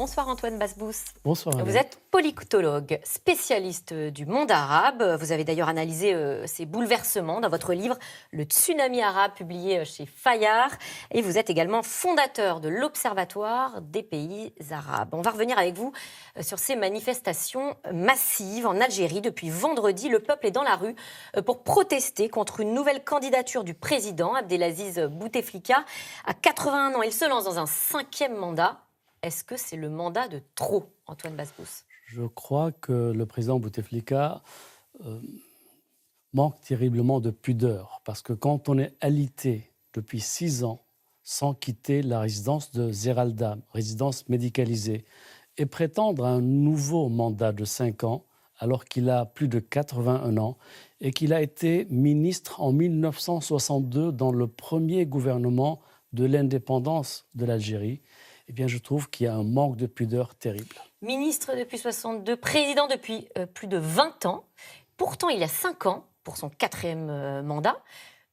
Bonsoir Antoine Basbous. Bonsoir. Vous êtes politologue, spécialiste du monde arabe. Vous avez d'ailleurs analysé ces bouleversements dans votre livre « Le tsunami arabe » publié chez Fayard. Et vous êtes également fondateur de l'Observatoire des pays arabes. On va revenir avec vous sur ces manifestations massives en Algérie. Depuis vendredi, le peuple est dans la rue pour protester contre une nouvelle candidature du président Abdelaziz Bouteflika. À 81 ans, il se lance dans un 5e mandat. Est-ce que c'est le mandat de trop, Antoine Basbous? Je crois que le président Bouteflika manque terriblement de pudeur. Parce que quand on est alité depuis 6 ans sans quitter la résidence de Zeralda, résidence médicalisée, et prétendre à un nouveau mandat de 5 ans, alors qu'il a plus de 81 ans, et qu'il a été ministre en 1962 dans le premier gouvernement de l'indépendance de l'Algérie, eh bien, je trouve qu'il y a un manque de pudeur terrible. Ministre depuis 62, président depuis plus de 20 ans. Pourtant, il y a 5 ans, pour son 4e mandat,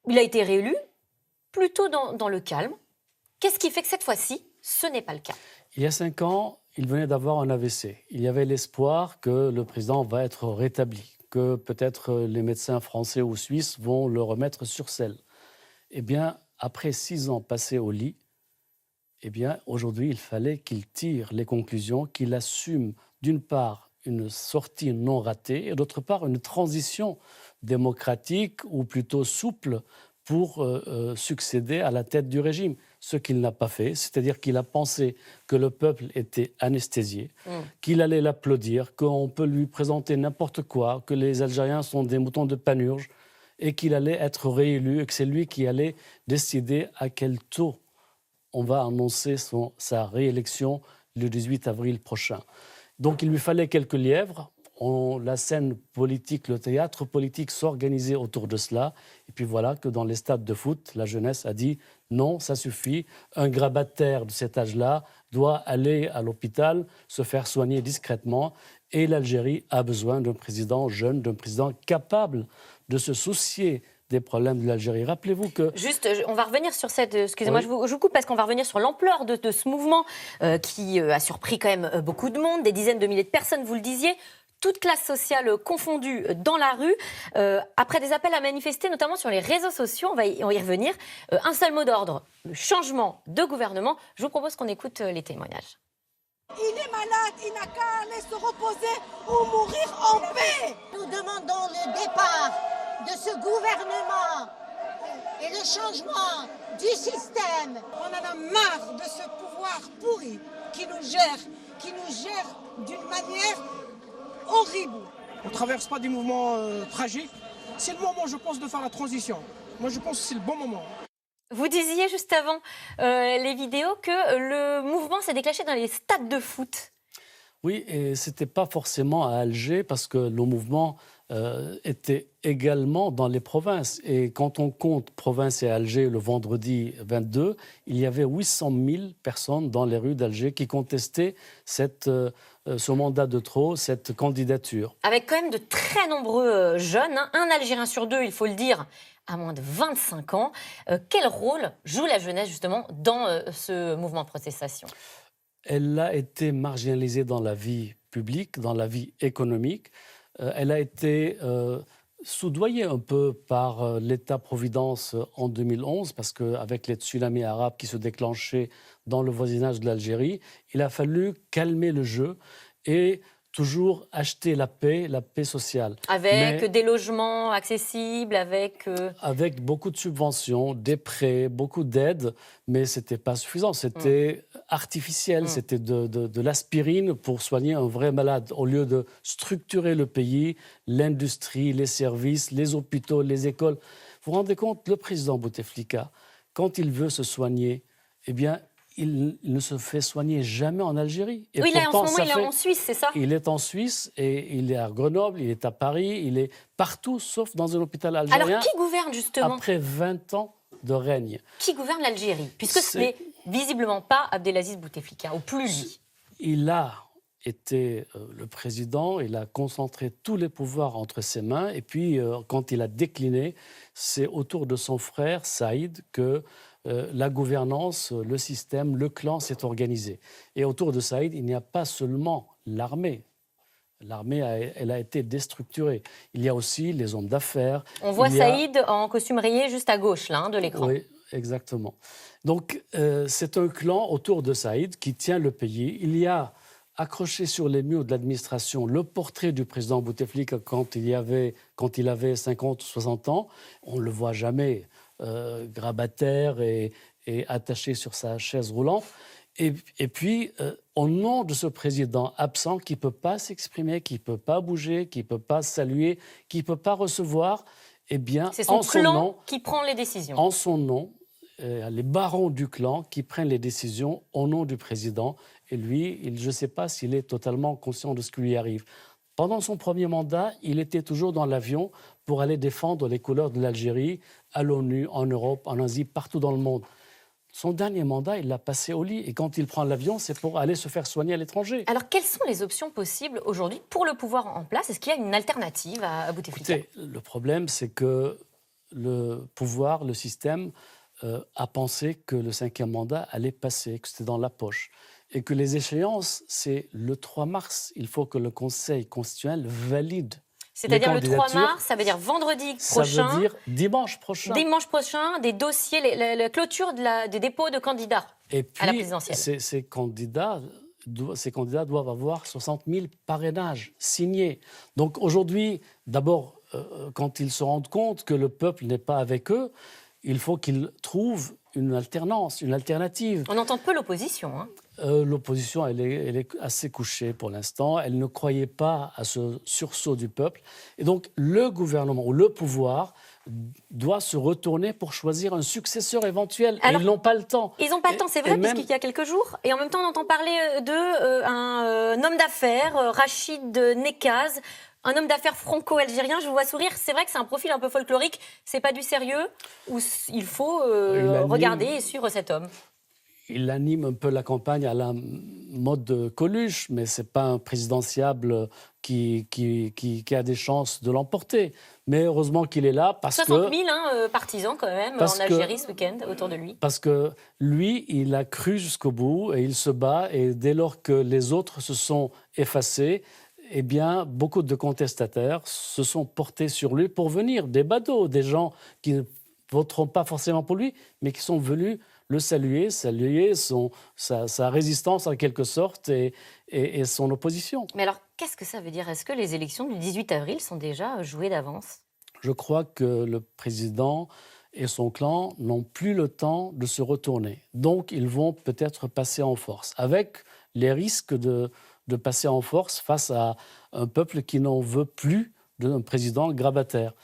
il a été réélu plutôt dans le calme. Qu'est-ce qui fait que cette fois-ci, ce n'est pas le cas? Il y a 5 ans, il venait d'avoir un AVC. Il y avait l'espoir que le président va être rétabli, que peut-être les médecins français ou suisses vont le remettre sur selle. Eh bien, après 6 ans passés au lit, eh bien, aujourd'hui, il fallait qu'il tire les conclusions, qu'il assume d'une part une sortie non ratée et d'autre part une transition démocratique ou plutôt souple pour succéder à la tête du régime. Ce qu'il n'a pas fait, c'est-à-dire qu'il a pensé que le peuple était anesthésié, qu'il allait l'applaudir, qu'on peut lui présenter n'importe quoi, que les Algériens sont des moutons de Panurge et qu'il allait être réélu et que c'est lui qui allait décider à quel taux on va annoncer sa réélection le 18 avril prochain. Donc il lui fallait quelques lièvres. La scène politique, le théâtre politique s'organisait autour de cela. Et puis voilà que dans les stades de foot, la jeunesse a dit non, ça suffit. Un grabataire de cet âge-là doit aller à l'hôpital, se faire soigner discrètement. Et l'Algérie a besoin d'un président jeune, d'un président capable de se soucier des problèmes de l'Algérie. Rappelez-vous que... Juste, on va revenir sur cette... Excusez-moi, oui. je vous coupe parce qu'on va revenir sur l'ampleur de ce mouvement qui a surpris quand même beaucoup de monde, des dizaines de milliers de personnes, vous le disiez, toute classe sociale confondue dans la rue, après des appels à manifester, notamment sur les réseaux sociaux, on va y revenir. Un seul mot d'ordre, le changement de gouvernement. Je vous propose qu'on écoute les témoignages. Il est malade, il n'a qu'à aller se reposer ou mourir en paix. Nous demandons le départ de ce gouvernement et le changement du système. On en a marre de ce pouvoir pourri qui nous gère d'une manière horrible. On ne traverse pas des mouvements tragiques. C'est le moment, je pense, de faire la transition. Moi, je pense que c'est le bon moment. Vous disiez juste avant les vidéos que le mouvement s'est déclenché dans les stades de foot. Oui, et ce n'était pas forcément à Alger parce que le mouvement était également dans les provinces. Et quand on compte province et Alger le vendredi 22, il y avait 800 000 personnes dans les rues d'Alger qui contestaient ce mandat de trop, cette candidature. Avec quand même de très nombreux jeunes, hein, un Algérien sur 2, il faut le dire, à moins de 25 ans. Quel rôle joue la jeunesse justement dans ce mouvement de protestation ? Elle a été marginalisée dans la vie publique, dans la vie économique. Elle a été soudoyée un peu par l'État-providence en 2011, parce qu'avec les tsunamis arabes qui se déclenchaient dans le voisinage de l'Algérie, il a fallu calmer le jeu et toujours acheter la paix sociale. Avec des logements accessibles, avec beaucoup de subventions, des prêts, beaucoup d'aides, mais ce n'était pas suffisant. C'était artificiel, c'était de l'aspirine pour soigner un vrai malade. Au lieu de structurer le pays, l'industrie, les services, les hôpitaux, les écoles. Vous vous rendez compte, le président Bouteflika, quand il veut se soigner, eh bien, il ne se fait soigner jamais en Algérie. Et oui, pourtant, en ce moment, il est en Suisse, c'est ça ? Il est en Suisse et il est à Grenoble, il est à Paris, il est partout sauf dans un hôpital algérien. Alors, qui gouverne justement ? Après 20 ans de règne. Qui gouverne l'Algérie ? Puisque ce n'est visiblement pas Abdelaziz Bouteflika, ou plus lui. Il a était le président. Il a concentré tous les pouvoirs entre ses mains. Et puis, quand il a décliné, c'est autour de son frère, Saïd, que la gouvernance, le système, le clan s'est organisé. Et autour de Saïd, il n'y a pas seulement l'armée. L'armée, elle a été déstructurée. Il y a aussi les hommes d'affaires. On voit Saïd en costume rayé juste à gauche là, de l'écran. Oui, exactement. Donc, c'est un clan autour de Saïd qui tient le pays. Il y a accroché sur les murs de l'administration le portrait du président Bouteflika quand il avait 50 ou 60 ans. On ne le voit jamais grabataire et attaché sur sa chaise roulante. Et puis, au nom de ce président absent qui ne peut pas s'exprimer, qui ne peut pas bouger, qui ne peut pas saluer, qui ne peut pas recevoir, eh bien, c'est son clan qui prend les décisions. En son nom, les barons du clan qui prennent les décisions au nom du président. Et lui, je ne sais pas s'il est totalement conscient de ce qui lui arrive. Pendant son premier mandat, il était toujours dans l'avion pour aller défendre les couleurs de l'Algérie à l'ONU, en Europe, en Asie, partout dans le monde. Son dernier mandat, il l'a passé au lit. Et quand il prend l'avion, c'est pour aller se faire soigner à l'étranger. Alors, quelles sont les options possibles aujourd'hui pour le pouvoir en place? Est-ce qu'il y a une alternative à Bouteflika? Écoutez, le problème, c'est que le pouvoir, le système, a pensé que le 5e mandat allait passer, que c'était dans la poche. Et que les échéances, c'est le 3 mars. Il faut que le Conseil constitutionnel valide. C'est-à-dire le 3 mars, ça veut dire vendredi prochain. Ça veut dire dimanche prochain. Dimanche prochain, des dossiers, la clôture des dépôts de candidats à la présidentielle. Et puis, ces candidats doivent avoir 60 000 parrainages signés. Donc aujourd'hui, d'abord, quand ils se rendent compte que le peuple n'est pas avec eux, il faut qu'ils trouvent une alternance, une alternative. On entend peu l'opposition, hein. L'opposition, elle est assez couchée pour l'instant. Elle ne croyait pas à ce sursaut du peuple. Et donc, le gouvernement ou le pouvoir doit se retourner pour choisir un successeur éventuel. Alors, et ils n'ont pas le temps. Ils n'ont pas le temps, c'est vrai, puisqu'il y a quelques jours. Et en même temps, on entend parler d'un homme d'affaires, Rachid Nekaz, un homme d'affaires franco-algérien. Je vous vois sourire. C'est vrai que c'est un profil un peu folklorique. C'est pas du sérieux. Ou il faut regarder et suivre cet homme. Il anime un peu la campagne à la mode de Coluche, mais ce n'est pas un présidentiable qui a des chances de l'emporter. Mais heureusement qu'il est là parce 60 000 partisans quand même en Algérie ce week-end autour de lui. Parce que lui, il a cru jusqu'au bout et il se bat. Et dès lors que les autres se sont effacés, eh bien, beaucoup de contestataires se sont portés sur lui pour venir. Des badauds, des gens qui ne voteront pas forcément pour lui, mais qui sont venus le saluer sa résistance en quelque sorte et son opposition. Mais alors, qu'est-ce que ça veut dire? Est-ce que les élections du 18 avril sont déjà jouées d'avance? Je crois que le président et son clan n'ont plus le temps de se retourner. Donc, ils vont peut-être passer en force, avec les risques de passer en force face à un peuple qui n'en veut plus d'un président grabataire.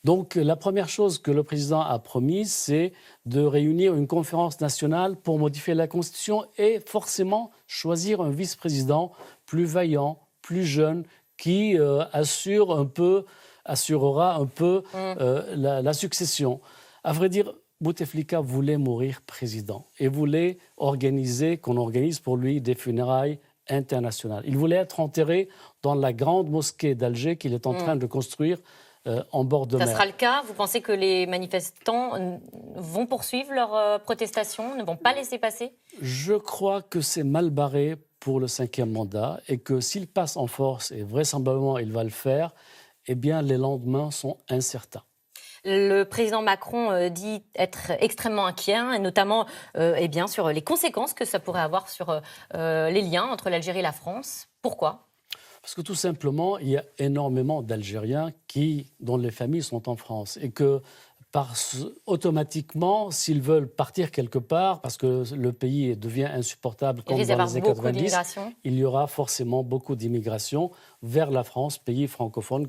Donc, la première chose que le président a promise, c'est de réunir une conférence nationale pour modifier la Constitution et forcément choisir un vice-président plus vaillant, plus jeune, qui assurera un peu la succession. À vrai dire, Bouteflika voulait mourir président et voulait qu'on organise pour lui des funérailles internationales. Il voulait être enterré dans la grande mosquée d'Alger qu'il est en train de construire en bord de mer. Ça sera le cas? Vous pensez que les manifestants vont poursuivre leur protestation, ne vont pas laisser passer? Je crois que c'est mal barré pour le 5e mandat et que s'il passe en force, et vraisemblablement il va le faire, eh bien les lendemains sont incertains. Le président Macron dit être extrêmement inquiet, et notamment sur les conséquences que ça pourrait avoir sur les liens entre l'Algérie et la France. Pourquoi ? Parce que tout simplement, il y a énormément d'Algériens dont les familles sont en France et que automatiquement, s'ils veulent partir quelque part, parce que le pays devient insupportable comme dans les années 90, il y aura forcément beaucoup d'immigration vers la France, pays francophone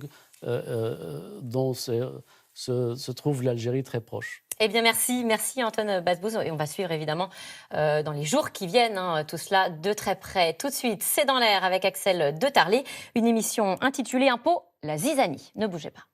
dont se trouve l'Algérie très proche. Eh bien, merci Antoine Basbouz. Et on va suivre évidemment dans les jours qui viennent tout cela de très près. Tout de suite, c'est dans l'air avec Axel de Tarlé, une émission intitulée Impôt, la zizanie. Ne bougez pas.